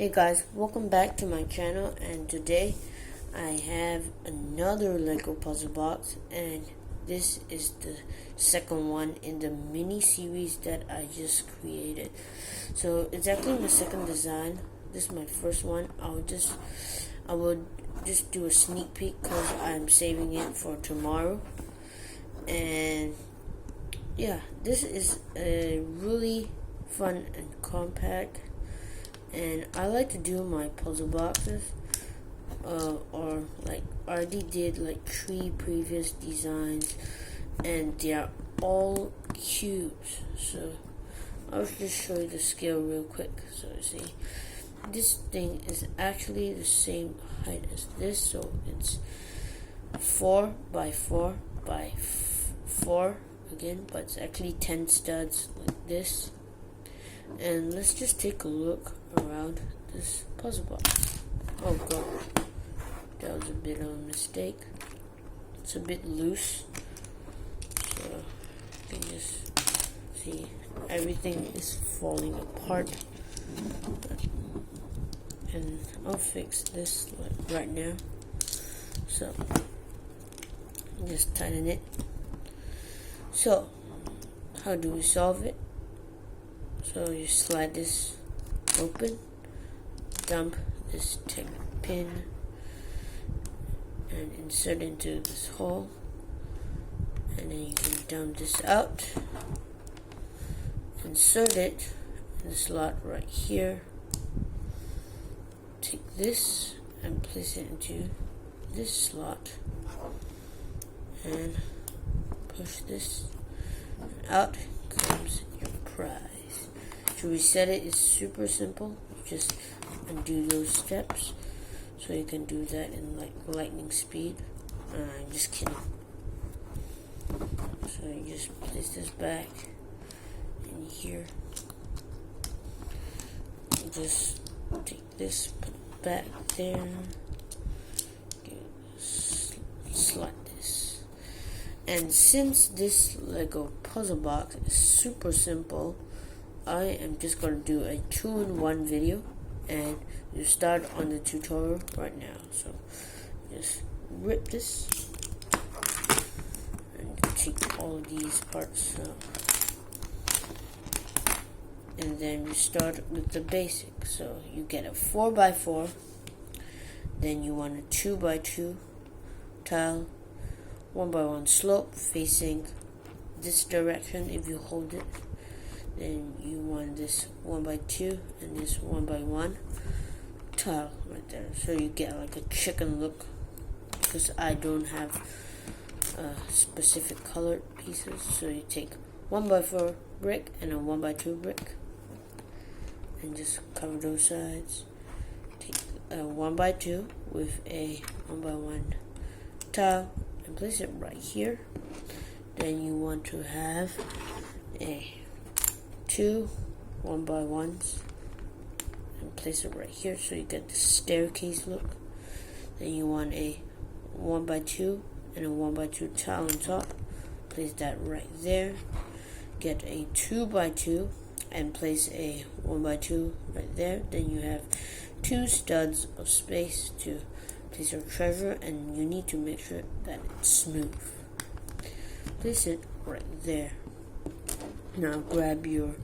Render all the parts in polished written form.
Hey guys, welcome back to my channel, and today I have another Lego puzzle box, and this is the second one in the mini series that I just created. So it's actually my second design. This is my first one. I will just do a sneak peek because I'm saving it for tomorrow. And yeah, this is a really fun and compact, and I like to do my puzzle boxes, or like I already did like 3 previous designs, and they are all cubes. So I'll just show you the scale real quick. So you see, this thing is actually the same height as this, so it's 4 by 4 by 4 again, but it's actually 10 studs like this. And let's just take a look around this puzzle box. Oh god, that was a bit of a mistake. It's a bit loose, so you can just see everything is falling apart. And I'll fix this right now. So just tighten it. So how do we solve it? So you slide this open, dump this tech pin, and insert into this hole, and then you can dump this out, insert it in the slot right here, take this and place it into this slot, and push this, and out comes your prize. To reset it is super simple. You just undo those steps, so you can do that in like lightning speed. I'm just kidding. So you just place this back in here. You just take this, put it back there. Slide this. And since this Lego puzzle box is super simple, I am just going to do a 2-in-1 video, and you start on the tutorial right now. So just rip this and take all of these parts out, and then you start with the basic. So you get a 4 by 4, then you want a 2 by 2 tile, 1 by 1 slope facing this direction if you hold it. Then you want this 1 by 2 and this 1 by 1 tile right there. So you get like a chicken look, because I don't have specific colored pieces. So you take 1 by 4 brick and a 1 by 2 brick, and just cover those sides. Take a 1 by 2 with a 1 by 1 tile and place it right here. Then you want to have a 2 1 by 1s and place it right here, so you get the staircase look. Then you want a 1 by 2 and a 1 by 2 tile on top. Place that right there. Get a 2 by 2 and place a 1 by 2 right there. Then you have 2 studs of space to place your treasure, and you need to make sure that it's smooth. Place it right there. Now grab your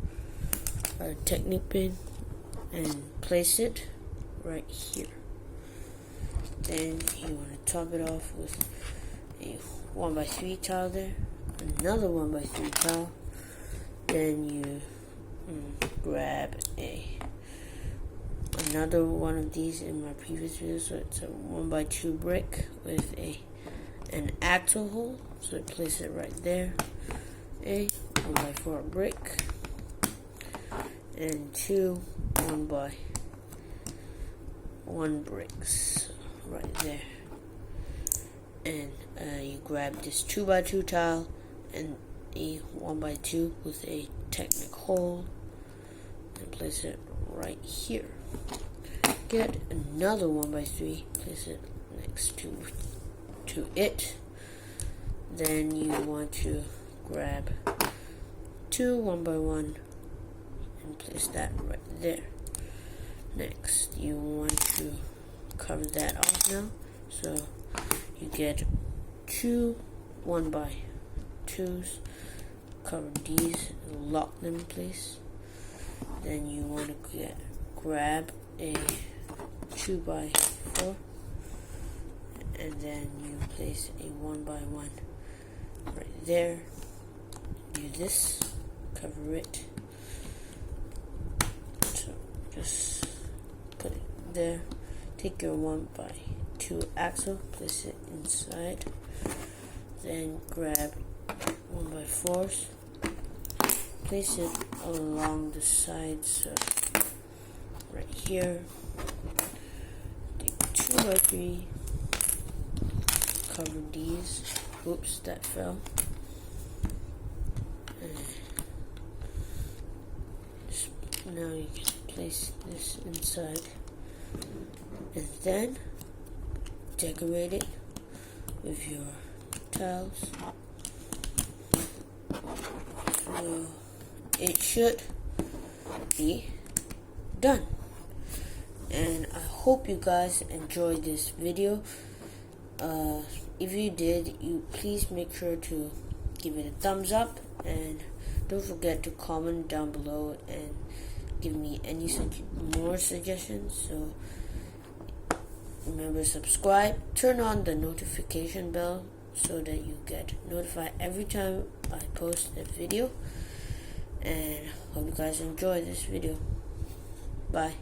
Technic pin and place it right here. Then you want to top it off with a 1 by 3 tile there, another 1 by 3 tile. Then you grab another one of these in my previous video. So it's a 1 by 2 brick with an axle hole. So place it right there. A 1 by 4 brick and 2 1 by 1 bricks right there. And you grab this 2 by 2 tile and a 1 by 2 with a Technic hole and place it right here. Get another 1 by 3, place it next to it. Then you want to grab 2 1 by 1 and place that right there. Next, you want to cover that off now, so you get two 1x2s. Cover these and lock them in place. Then you want to grab a 2x4, and then you place a 1x1 right there. Do this, cover it. So just put it there. Take your 1x2 axle, place it inside. Then grab 1x4s, place it along the sides, so right here. Take 2x3, cover these. Oops, that fell. Now you can place this inside, and then decorate it with your tiles. So it should be done, and I hope you guys enjoyed this video. If you did, you please make sure to give it a thumbs up, and don't forget to comment down below and give me any more suggestions. So remember, subscribe, turn on the notification bell so that you get notified every time I post a video, and hope you guys enjoy this video. Bye.